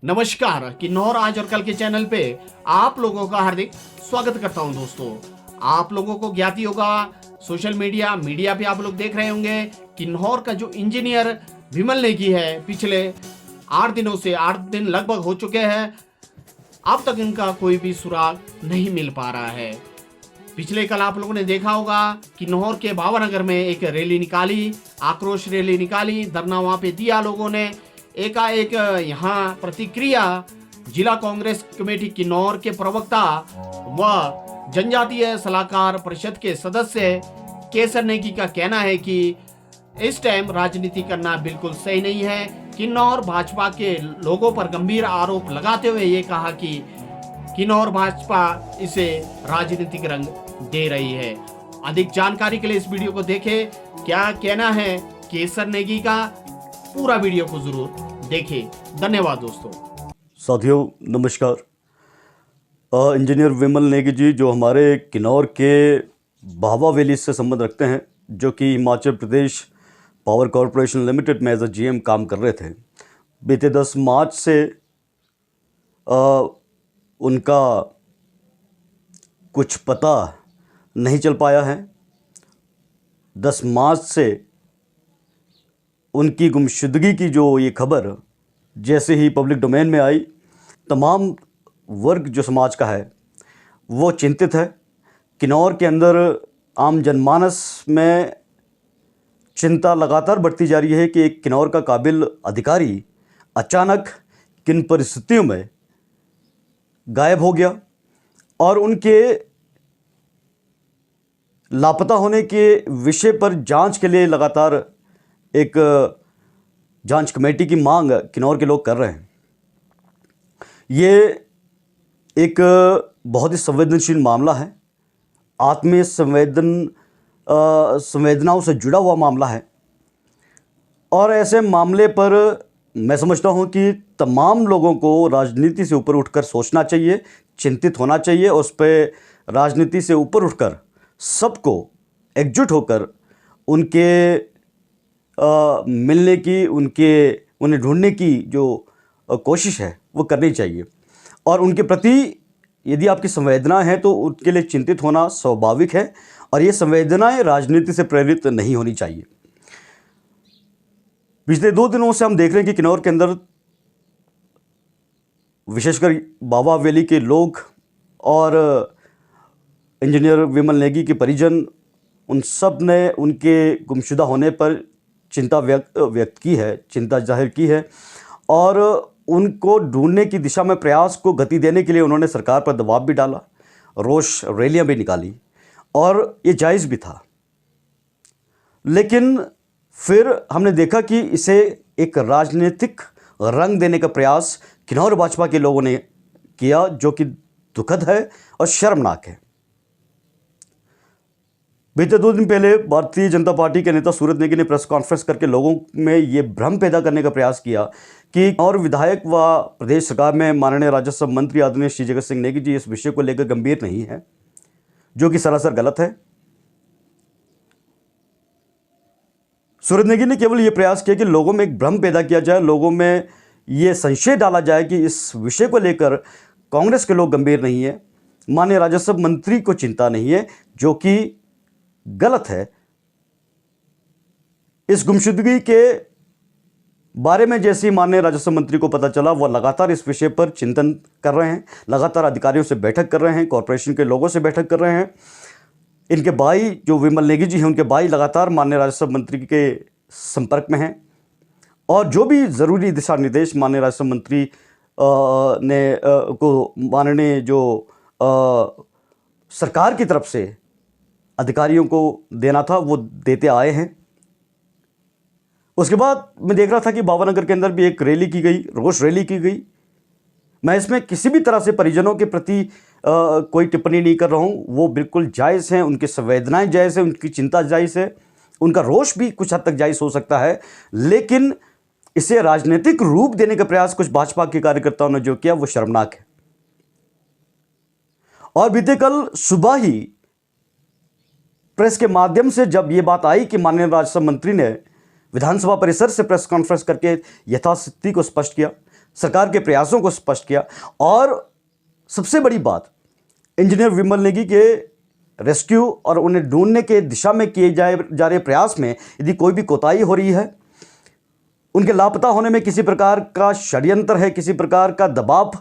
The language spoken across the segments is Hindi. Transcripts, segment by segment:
नमस्कार। किन्नौर आज और कल के चैनल पे आप लोगों का हार्दिक स्वागत करता हूं। दोस्तों, आप लोगों को ज्ञात ही होगा, सोशल मीडिया पे आप लोग देख रहे होंगे, किन्नौर का जो इंजीनियर विमल नेगी है, पिछले 8 दिन लगभग हो चुके हैं, अब तक इनका कोई भी सुराग नहीं मिल पा रहा है। पिछले कल आप लोगों ने देखा होगा, किन्नौर के भावानगर में एक रैली निकाली, आक्रोश रैली निकाली, धरना वहां पे दिया लोगों ने। एकाएक यहाँ प्रतिक्रिया जिला कांग्रेस कमेटी किन्नौर के प्रवक्ता व जनजातीय सलाहकार परिषद के सदस्य केसर नेगी का कहना है कि इस टाइम राजनीति करना बिल्कुल सही नहीं है। किन्नौर भाजपा के लोगों पर गंभीर आरोप लगाते हुए ये कहा कि किन्नौर भाजपा इसे राजनीतिक रंग दे रही है। अधिक जानकारी के लिए इस वीडियो को देखें। क्या कहना है केसर नेगी का, पूरा वीडियो को जरूर देखें। धन्यवाद दोस्तों। साथियों नमस्कार। इंजीनियर विमल नेगी जी जो हमारे किन्नौर के भावा वैली से संबंध रखते हैं, जो कि Himachal Pradesh power corporation limited में एज अ जीएम काम कर रहे थे, बीते 10 मार्च से उनका कुछ पता नहीं चल पाया है। 10 मार्च से उनकी गुमशुदगी की जो ये खबर जैसे ही पब्लिक डोमेन में आई, तमाम वर्ग जो समाज का है वो चिंतित है। किन्नौर के अंदर आम जनमानस में चिंता लगातार बढ़ती जा रही है कि एक किन्नौर का काबिल अधिकारी अचानक किन परिस्थितियों में गायब हो गया, और उनके लापता होने के विषय पर जांच के लिए लगातार एक जांच कमेटी की मांग किन्नौर के लोग कर रहे हैं। ये एक बहुत ही संवेदनशील मामला है, आत्मीय संवेदनाओं से जुड़ा हुआ मामला है, और ऐसे मामले पर मैं समझता हूँ कि तमाम लोगों को राजनीति से ऊपर उठकर सोचना चाहिए, चिंतित होना चाहिए, और उस पर राजनीति से ऊपर उठकर सबको एकजुट होकर उनके मिलने की, उन्हें ढूंढने की जो कोशिश है वो करनी चाहिए। और उनके प्रति यदि आपकी संवेदना है तो उनके लिए चिंतित होना स्वाभाविक है, और ये संवेदनाएं राजनीति से प्रेरित नहीं होनी चाहिए। पिछले 2 दिनों से हम देख रहे हैं कि किन्नौर के अंदर विशेषकर बाबा वैली के लोग और इंजीनियर विमल नेगी के परिजन, उन सब ने उनके गुमशुदा होने पर चिंता व्यक्त की है, चिंता जाहिर की है, और उनको ढूंढने की दिशा में प्रयास को गति देने के लिए उन्होंने सरकार पर दबाव भी डाला, रोष रैलियां भी निकाली, और ये जायज़ भी था। लेकिन फिर हमने देखा कि इसे एक राजनीतिक रंग देने का प्रयास किन्नौर भाजपा के लोगों ने किया, जो कि दुखद है और शर्मनाक है। बीते 2 दिन पहले भारतीय जनता पार्टी के नेता सूरज नेगी ने प्रेस कॉन्फ्रेंस करके लोगों में ये भ्रम पैदा करने का प्रयास किया कि और विधायक व प्रदेश सरकार में माननीय राजस्व मंत्री आदरणीय श्री जगत सिंह नेगी जी इस विषय को लेकर गंभीर नहीं है, जो कि सरासर गलत है। सूरज नेगी ने केवल ये प्रयास किया कि लोगों में एक भ्रम पैदा किया जाए, लोगों में ये संशय डाला जाए कि इस विषय को लेकर कांग्रेस के लोग गंभीर नहीं है, माननीय राजस्व मंत्री को चिंता नहीं है, जो कि गलत है। इस गुमशुदगी के बारे में जैसे ही माननीय राजस्व मंत्री को पता चला, वह लगातार इस विषय पर चिंतन कर रहे हैं, लगातार अधिकारियों से बैठक कर रहे हैं, कॉरपोरेशन के लोगों से बैठक कर रहे हैं। इनके भाई जो विमल नेगी जी हैं, उनके भाई लगातार माननीय राजस्व मंत्री के संपर्क में हैं, और जो भी ज़रूरी दिशा निर्देश माननीय राजस्व मंत्री को माननीय जो सरकार की तरफ से अधिकारियों को देना था वो देते आए हैं। उसके बाद मैं देख रहा था कि भावानगर के अंदर भी एक रैली की गई, रोष रैली की गई। मैं इसमें किसी भी तरह से परिजनों के प्रति कोई टिप्पणी नहीं कर रहा हूँ, वो बिल्कुल जायज़ हैं, उनकी संवेदनाएं जायज़ हैं, उनकी चिंता जायज़ है, उनका रोष भी कुछ हद तक जायज़ हो सकता है, लेकिन इसे राजनीतिक रूप देने का प्रयास कुछ भाजपा के कार्यकर्ताओं ने जो किया वो शर्मनाक है। और बीते कल सुबह ही प्रेस के माध्यम से जब ये बात आई कि माननीय राजस्व मंत्री ने विधानसभा परिसर से प्रेस कॉन्फ्रेंस करके यथास्थिति को स्पष्ट किया, सरकार के प्रयासों को स्पष्ट किया। और सबसे बड़ी बात, इंजीनियर विमल नेगी के रेस्क्यू और उन्हें ढूंढने के दिशा में किए जा रहे प्रयास में यदि कोई भी कोताही हो रही है, उनके लापता होने में किसी प्रकार का षड्यंत्र है, किसी प्रकार का दबाव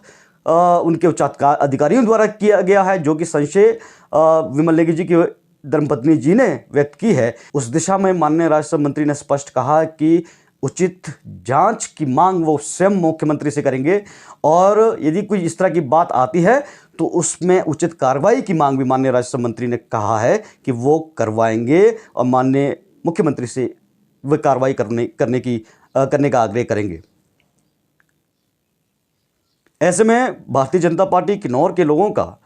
उनके उच्च अधिकारियों द्वारा किया गया है, जो कि संशय विमल नेगी जी की धर्मपत्नी जी ने व्यक्त की है, उस दिशा में माननीय राज्यसभा मंत्री ने स्पष्ट कहा कि उचित जांच की मांग वो स्वयं मुख्यमंत्री से करेंगे और यदि कोई इस तरह की बात आती है तो उसमें उचित कार्रवाई की मांग भी माननीय राज्यसभा मंत्री ने कहा है कि वो करवाएंगे और माननीय मुख्यमंत्री से वह कार्रवाई करने का आग्रह करेंगे। ऐसे में भारतीय जनता पार्टी किन्नौर के लोगों का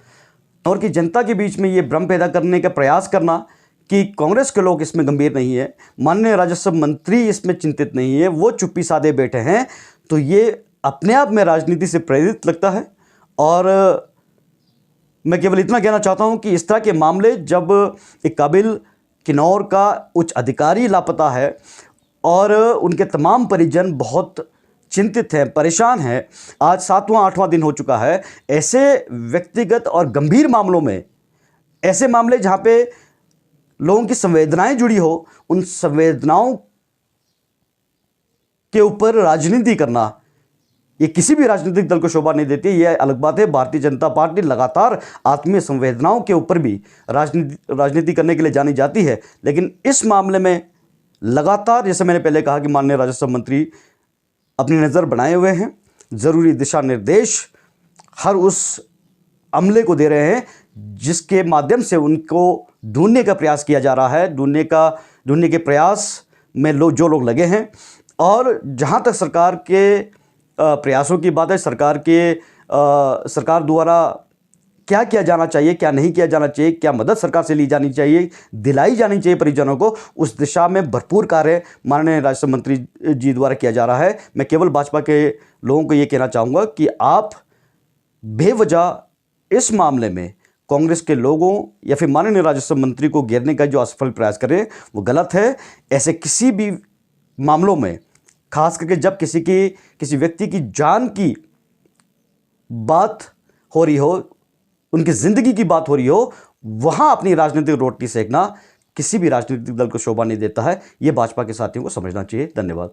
और की जनता के बीच में ये भ्रम पैदा करने का प्रयास करना कि कांग्रेस के लोग इसमें गंभीर नहीं है, माननीय राजस्व मंत्री इसमें चिंतित नहीं है, वो चुप्पी साधे बैठे हैं, तो ये अपने आप में राजनीति से प्रेरित लगता है। और मैं केवल इतना कहना चाहता हूं कि इस तरह के मामले, जब एक काबिल किन्नौर का उच्च अधिकारी लापता है और उनके तमाम परिजन बहुत चिंतित हैं, परेशान हैं, आज 7वां 8वां दिन हो चुका है, ऐसे व्यक्तिगत और गंभीर मामलों में, ऐसे मामले जहां पे लोगों की संवेदनाएं जुड़ी हो, उन संवेदनाओं के ऊपर राजनीति करना ये किसी भी राजनीतिक दल को शोभा नहीं देती। यह अलग बात है, भारतीय जनता पार्टी लगातार आत्मीय संवेदनाओं के ऊपर भी राजनीति करने के लिए जानी जाती है, लेकिन इस मामले में लगातार, जैसे मैंने पहले कहा कि माननीय राजस्व मंत्री अपनी नज़र बनाए हुए हैं, ज़रूरी दिशा निर्देश हर उस अमले को दे रहे हैं जिसके माध्यम से उनको ढूंढने का प्रयास किया जा रहा है, ढूंढने के प्रयास में जो लोग लगे हैं। और जहां तक सरकार के प्रयासों की बात है, सरकार द्वारा क्या किया जाना चाहिए, क्या नहीं किया जाना चाहिए, क्या मदद सरकार से ली जानी चाहिए, दिलाई जानी चाहिए परिजनों को, उस दिशा में भरपूर कार्य माननीय राजस्व मंत्री जी द्वारा किया जा रहा है। मैं केवल भाजपा के लोगों को ये कहना चाहूँगा कि आप बेवजह इस मामले में कांग्रेस के लोगों या फिर माननीय राजस्व मंत्री को घेरने का जो असफल प्रयास करें वो गलत है। ऐसे किसी भी मामलों में, खास करके जब किसी व्यक्ति की जान की बात हो रही हो, उनकी ज़िंदगी की बात हो रही हो, वहाँ अपनी राजनीतिक रोटी सेकना किसी भी राजनीतिक दल को शोभा नहीं देता है। ये भाजपा के साथियों को समझना चाहिए। धन्यवाद।